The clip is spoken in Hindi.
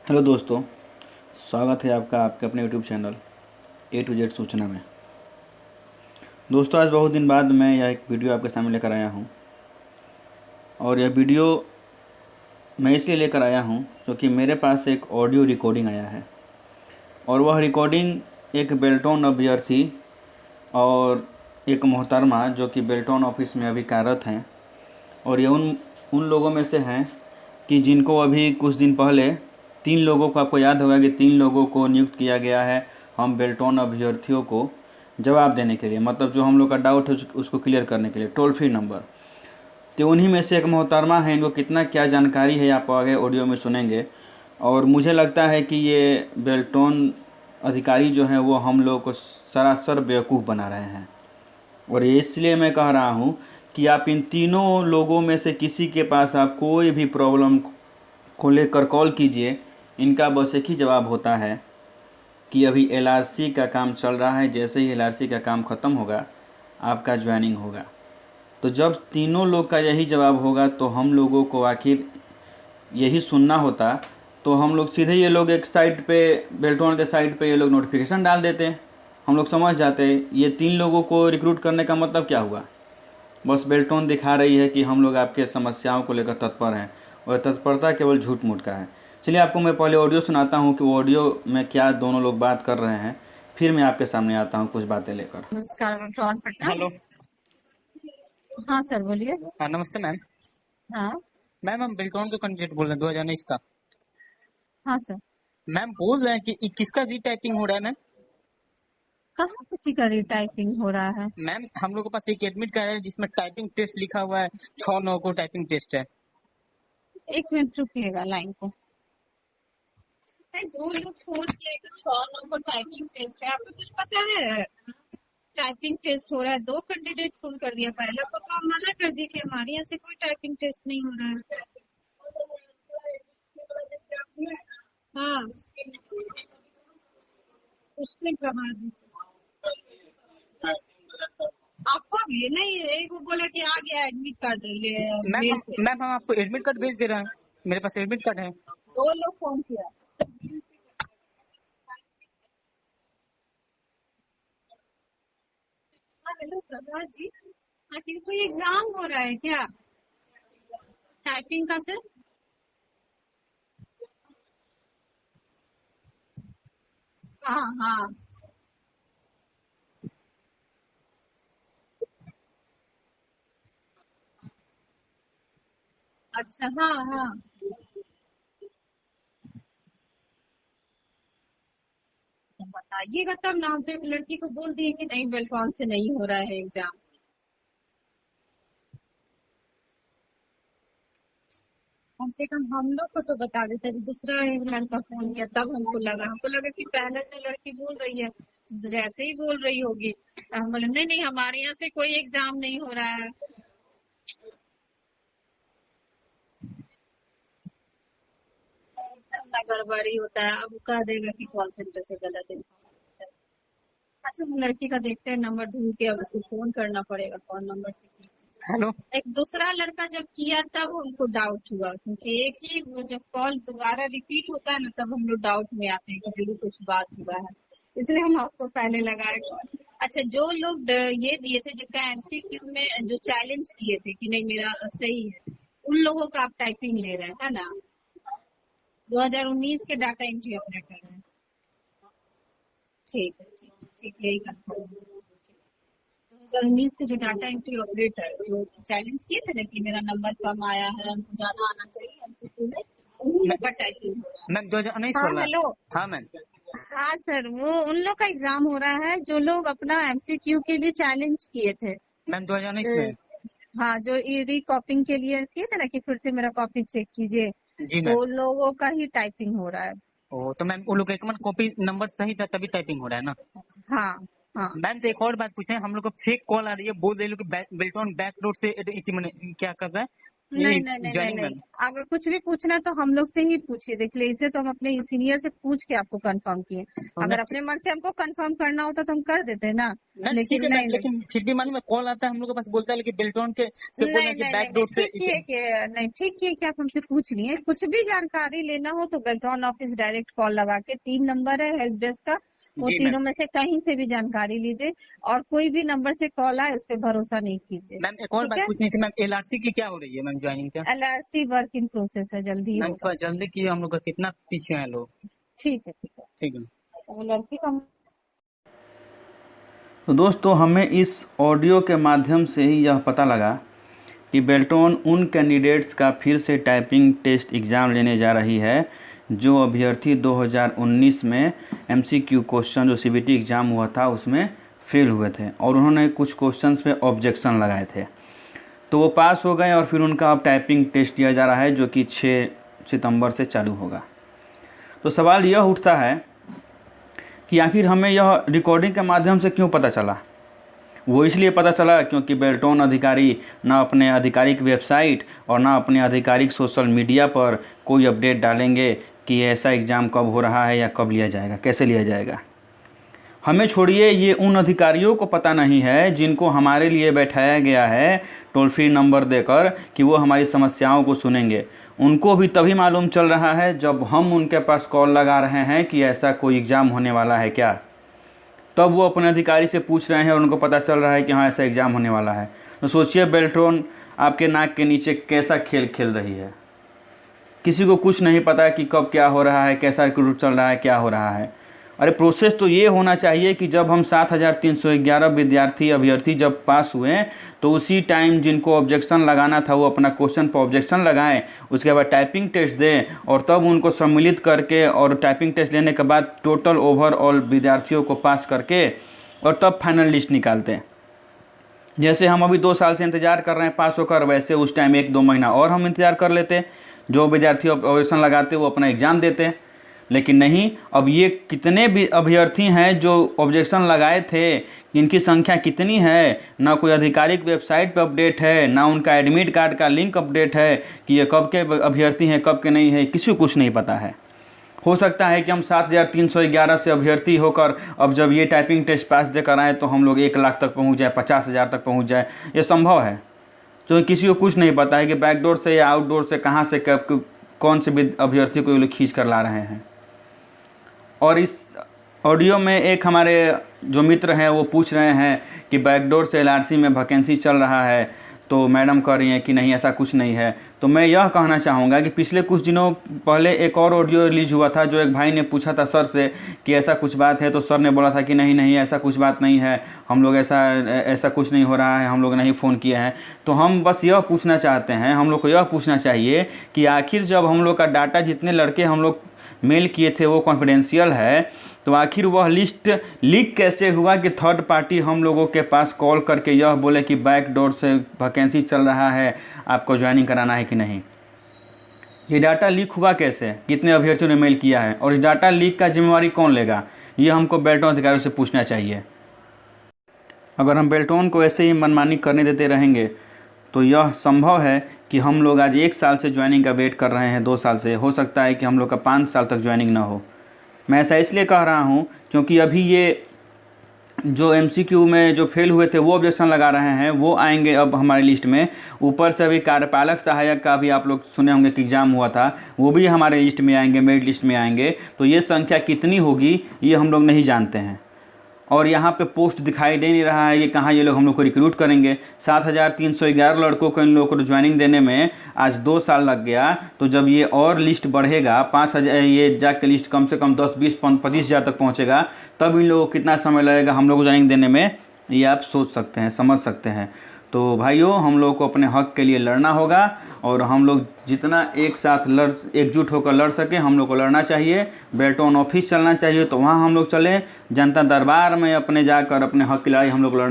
हेलो दोस्तों, स्वागत है आपका आपके अपने YouTube channel A to Z सूचना में। दोस्तों, आज बहुत दिन बाद मैं यह एक वीडियो आपके सामने लेकर आया हूं। और यह वीडियो मैं इसलिए लेकर आया हूं क्योंकि मेरे पास एक ऑडियो रिकॉर्डिंग आया है। और वह रिकॉर्डिंग एक बेल्टॉन अभ्यर्थी और एक मोहतरमा जो कि बेल्टॉन ऑफिस में अभी कार्यरत हैं। और ये उन लोगों में से हैं कि जिनको अभी कुछ दिन पहले 3 लोगों को, आपको याद होगा कि 3 लोगों को नियुक्त किया गया है हम बेल्टॉन अभ्यर्थियों को जवाब देने के लिए, मतलब जो हम लोग का डाउट है उसको क्लियर करने के लिए टोल फ्री नंबर। तो उन्हीं में से एक मोहतरमा है, इनको कितना क्या जानकारी है आप आगे ऑडियो में सुनेंगे। और मुझे लगता है कि ये बेल्टॉन अधिकारी जो हैं वो हम लोग को सरासर बेवकूफ़ बना रहे हैं। और इसलिए मैं कह रहा हूँ कि आप इन तीनों लोगों में से किसी के पास आप कोई भी प्रॉब्लम को लेकर कॉल कीजिए, इनका बस एक ही जवाब होता है कि अभी एलआरसी का काम चल रहा है, जैसे ही एलआरसी का काम ख़त्म होगा आपका ज्वाइनिंग होगा। तो जब तीनों लोग का यही जवाब होगा तो हम लोगों को आखिर यही सुनना होता, तो हम लोग सीधे ये लोग एक साइट पे, बेल्टॉन के साइट पे ये लोग नोटिफिकेशन डाल देते, हम लोग समझ जाते ये 3 लोगों को रिक्रूट करने का मतलब क्या हुआ। बस बेल्टॉन दिखा रही है कि हम लोग आपके समस्याओं को लेकर तत्पर हैं, और तत्परता केवल झूठ मूठ का है। चलिए आपको मैं पहले ऑडियो सुनाता हूँ कि वो ऑडियो में क्या दोनों लोग बात कर रहे हैं, फिर मैं आपके सामने आता हूँ कुछ बातें लेकर। नमस्कार, मैं जॉन पटना। हेलो। हाँ सर, बोलिए। हाँ, नमस्ते मैम। हाँ मैम, हम बिल्टॉन के कैंडिडेट बोल रहे हैं 2019 का। हाँ सर। मैम बोल रहे हैं कि किसका री टाइपिंग हो रहा है मैम? कहाँ किसी का रीटाइपिंग हो रहा है? मैम, हम लोग के पास एक एडमिट कार्ड है जिसमें टाइपिंग टेस्ट लिखा हुआ है, 6-9 को टाइपिंग टेस्ट है। एक मिनट रुकिएगा लाइन पे। नहीं, 2 लोग फोन किए कि 6 लोगों को टाइपिंग टेस्ट है। आपको कुछ पता है? टाइपिंग टेस्ट हो रहा है। 2 कैंडिडेट फोन कर दिया। पहला को तो हम मना कर दिए कि हमारे यहाँ से कोई टाइपिंग टेस्ट नहीं हो रहा है। हाँ, उसने प्रमाण दी। आपको भी नहीं, एक वो बोला कि आ गया एडमिट कार्ड ले मेल पे। मैम, हम आपको एडमिट कार्ड भेज दे रहे हैं, मेरे पास एडमिट कार्ड है। 2 लोग फोन किया। हाँ हेलो प्रभात जी। हाँ कि कोई एग्जाम हो रहा है क्या टाइपिंग का सर? हाँ हाँ। अच्छा हाँ हाँ। तो बताइएगा तब ना। हम तो एक लड़की को बोल दिए कि नहीं, बेल्टॉन से नहीं हो रहा है एग्जाम। कम से कम हम लोग को तो बता देते। अभी दूसरा एक लड़का फोन किया तब हमको लगा कि पहले जो लड़की बोल रही है जैसे ही बोल रही होगी। हम बोले नहीं नहीं, हमारे यहाँ से कोई एग्जाम नहीं हो रहा है। इतना गड़बड़ी होता है। अब कह देगा कि कॉल सेंटर से गलत इन्फॉर्मेशन। अच्छा, हम लड़की का देखते हैं, नंबर ढूंढ के अब उसको फोन करना पड़ेगा कौन नंबर से की। हेलो। एक दूसरा लड़का जब किया तब हमको डाउट हुआ, क्योंकि एक ही वो जब कॉल दोबारा रिपीट होता है ना तब हम लोग डाउट में आते हैं कि जरूर कुछ बात हुआ है। इसलिए हम आपको पहले लगाए कॉल। अच्छा, जो लोग ये दिए थे जिनका एमसीक्यू में जो चैलेंज किए थे कि नहीं मेरा सही है, उन लोगों का आप टाइपिंग ले रहे हैं है ना? 2019 के डाटा एंट्री ऑपरेटर है। ठीक है, ठीक यही कंफर्म। 2019 के जो डाटा एंट्री ऑपरेटर जो चैलेंज किए थे ना कि मेरा नंबर कम आया है, हमको ज्यादा आना चाहिए एमसीक्यू में, उन लोग का टाइपिंग हो रहा है। मैम 2019 हाँ वाला। हेलो। हाँ मैम। हाँ सर, वो उन लोग का एग्जाम हो रहा है जो लोग अपना एमसीक्यू के लिए चैलेंज किए थे। मैम 2019 अ, में। हाँ, जो री कॉपिंग के लिए किए थे ना कि फिर से मेरा कॉपी चेक कीजिए, जी मैम। तो लोगों का ही टाइपिंग हो रहा है। ओ, तो मैम वो लोग एक कॉपी नंबर सही था तभी टाइपिंग हो रहा है ना? हाँ हाँ। मैम, तो एक और बात पूछते हैं, हम लोग को फेक कॉल आ रही है, बोल रहे लोग कि बेल्टॉन बैक रोड से क्या कर रहा है, नहीं नहीं नहीं नहीं नहीं ज्वाइनिंग नहीं, मैम। अगर कुछ भी पूछना है तो हम लोग से ही पूछिए। देखिए इसे तो हम अपने सीनियर से पूछ के आपको कंफर्म किए। तो अगर मैम अपने मन से हमको कंफर्म करना होता तो हम कर देते ना, ना ठीक लेकिन है मैम, नहीं नहीं लेकिन फिर भी मालूम है कॉल आता है हम लोग के पास, बोलता है कि बेल्टोन के से बोल रहे नहीं हैं कि नहीं नहीं बैक नहीं, डोर से ठीक किए कि नहीं, ठीक किए कि आप हमसे पूछ लिए। कुछ भी जानकारी लेना हो तो बेल्ट्रॉन ऑफिस डायरेक्ट कॉल लगा के, 3 नंबर है हेल्प डेस्क का, वो जी मैम। तीनों में से कहीं से भी जानकारी लीजिए। और कोई भी नंबर से कॉल आए उस पर भरोसा नहीं कीजिए। मैम एक और ठीक बात है, पूछनी थी मैम, एलआरसी की क्या हो रही है मैम ज्वाइनिंग क्या? LRC वर्क इन प्रोसेस है, जल्दी ही मैम होगा। थोड़ा जल्दी की, हम लोग का कितना पीछे हैं लोग। ठीक है ठीक है। ठीक है। वो लड़की का तो दोस्तों, हमें इस ऑडियो के माध्यम से ही यह पता लगा कि बेल्टोन उन कैंडिडेट्स का फिर से टाइपिंग टेस्ट एग्ज़ाम लेने जा रही है जो अभ्यर्थी 2019 में MCQ क्वेश्चन जो CBT एग्ज़ाम हुआ था उसमें फेल हुए थे और उन्होंने कुछ क्वेश्चंस पे ऑब्जेक्शन लगाए थे। तो वो पास हो गए और फिर उनका अब टाइपिंग टेस्ट दिया जा रहा है जो कि 6 सितंबर से चालू होगा। तो सवाल यह उठता है कि आखिर हमें यह रिकॉर्डिंग के माध्यम से क्यों पता चला। वो इसलिए पता चला क्योंकि बेल्टोन अधिकारी ना अपने आधिकारिक वेबसाइट और ना अपने आधिकारिक सोशल मीडिया पर कोई अपडेट डालेंगे कि ऐसा एग्ज़ाम कब हो रहा है या कब लिया जाएगा, कैसे लिया जाएगा। हमें छोड़िए, ये उन अधिकारियों को पता नहीं है जिनको हमारे लिए बैठाया गया है टोल फ्री नंबर देकर कि वो हमारी समस्याओं को सुनेंगे। उनको भी तभी मालूम चल रहा है जब हम उनके पास कॉल लगा रहे हैं कि ऐसा कोई एग्ज़ाम होने वाला है क्या, तब वो अपने अधिकारी से पूछ रहे हैं और उनको पता चल रहा है कि हाँ ऐसा एग्ज़ाम होने वाला है। तो सोचिए बेल्ट्रॉन आपके नाक के नीचे कैसा खेल खेल रही है। किसी को कुछ नहीं पता कि कब क्या हो रहा है, कैसा रिक्रूट चल रहा है, क्या हो रहा है। अरे प्रोसेस तो ये होना चाहिए कि जब हम 7,311 विद्यार्थी अभ्यर्थी जब पास हुए तो उसी टाइम जिनको ऑब्जेक्शन लगाना था वो अपना क्वेश्चन पर ऑब्जेक्शन लगाएं, उसके बाद टाइपिंग टेस्ट दें और तब उनको सम्मिलित करके और टाइपिंग टेस्ट लेने के बाद टोटल ओवरऑल विद्यार्थियों को पास करके और तब फाइनल लिस्ट निकालते हैं। जैसे हम अभी 2 साल से इंतज़ार कर रहे हैं पास होकर, वैसे उस टाइम 1-2 महीना और हम इंतज़ार कर लेते। जो विद्यार्थी ऑब्जेक्शन लगाते वो अपना एग्ज़ाम देते। लेकिन नहीं, अब ये कितने भी अभ्यर्थी हैं जो ऑब्जेक्शन लगाए थे, इनकी संख्या कितनी है, ना कोई आधिकारिक वेबसाइट पर अपडेट है, ना उनका एडमिट कार्ड का लिंक अपडेट है कि ये कब के अभ्यर्थी हैं कब के नहीं है, किसी को कुछ नहीं पता है। हो सकता है कि हम 7,311 से अभ्यर्थी होकर अब जब ये टाइपिंग टेस्ट पास देकर आए तो हम लोग 1 लाख तक पहुँच जाए, 50,000 तक पहुँच जाए। ये संभव है। तो किसी को कुछ नहीं पता है कि बैकडोर से या आउटडोर से कहाँ से कौन से भी अभ्यर्थी को ये लोग खींच कर ला रहे हैं। और इस ऑडियो में एक हमारे जो मित्र हैं वो पूछ रहे हैं कि बैकडोर से LRC में वैकेंसी चल रहा है, तो मैडम कह रही हैं कि नहीं ऐसा कुछ नहीं है। तो मैं यह कहना चाहूँगा कि पिछले कुछ दिनों पहले एक और ऑडियो रिलीज हुआ था जो एक भाई ने पूछा था सर से कि ऐसा कुछ बात है, तो सर ने बोला था कि नहीं नहीं ऐसा कुछ बात नहीं है, हम लोग ऐसा कुछ नहीं हो रहा है, हम लोग नहीं फ़ोन किए हैं। तो हम बस यह पूछना चाहते हैं, हम लोग को यह पूछना चाहिए कि आखिर जब हम लोग का डाटा जितने लड़के हम लोग मेल किए थे वो कॉन्फिडेंशियल है, तो आखिर वह लिस्ट लीक कैसे हुआ कि थर्ड पार्टी हम लोगों के पास कॉल करके यह बोले कि बैकडोर से वैकेंसी चल रहा है, आपको ज्वाइनिंग कराना है कि नहीं। ये डाटा लीक हुआ कैसे, कितने अभ्यर्थियों ने मेल किया है और इस डाटा लीक का जिम्मेवारी कौन लेगा, ये हमको बेल्टोन अधिकारियों से पूछना चाहिए। अगर हम बेल्टोन को ऐसे ही मनमानी करने देते रहेंगे तो यह संभव है कि हम लोग आज 1 साल से ज्वाइनिंग का वेट कर रहे हैं, 2 साल से, हो सकता है कि हम लोग का 5 साल तक ज्वाइनिंग ना हो। मैं ऐसा इसलिए कह रहा हूँ क्योंकि अभी ये जो MCQ में जो फेल हुए थे वो ऑब्जेक्शन लगा रहे हैं, वो आएंगे अब हमारी लिस्ट में। ऊपर से अभी कार्यपालक सहायक का भी आप लोग सुने होंगे कि एग्ज़ाम हुआ था, वो भी हमारे लिस्ट में आएंगे, मेरिट लिस्ट में आएंगे। तो ये संख्या कितनी होगी ये हम लोग नहीं जानते हैं। और यहाँ पे पोस्ट दिखाई दे नहीं रहा है कि कहाँ ये लोग हम लोग को रिक्रूट करेंगे। 7,311 लड़कों को इन लोगों को ज्वाइनिंग देने में आज 2 साल लग गया। तो जब ये और लिस्ट बढ़ेगा, 5,000 ये जाके लिस्ट कम से कम 10, 20, 25 हज़ार तक पहुँचेगा, तब इन लोगों को कितना समय लगेगा हम लोग को ज्वाइनिंग देने में, ये आप सोच सकते हैं, समझ सकते हैं। तो भाइयों, हम लोग को अपने हक के लिए लड़ना होगा और हम लोग जितना एक साथ एकजुट होकर लड़ सके हम लोग को लड़ना चाहिए। बेल्टोन ऑफिस चलना चाहिए तो वहाँ हम लोग चलें, जनता दरबार में अपने जाकर अपने हक की लड़ाई हम लोग लड़ना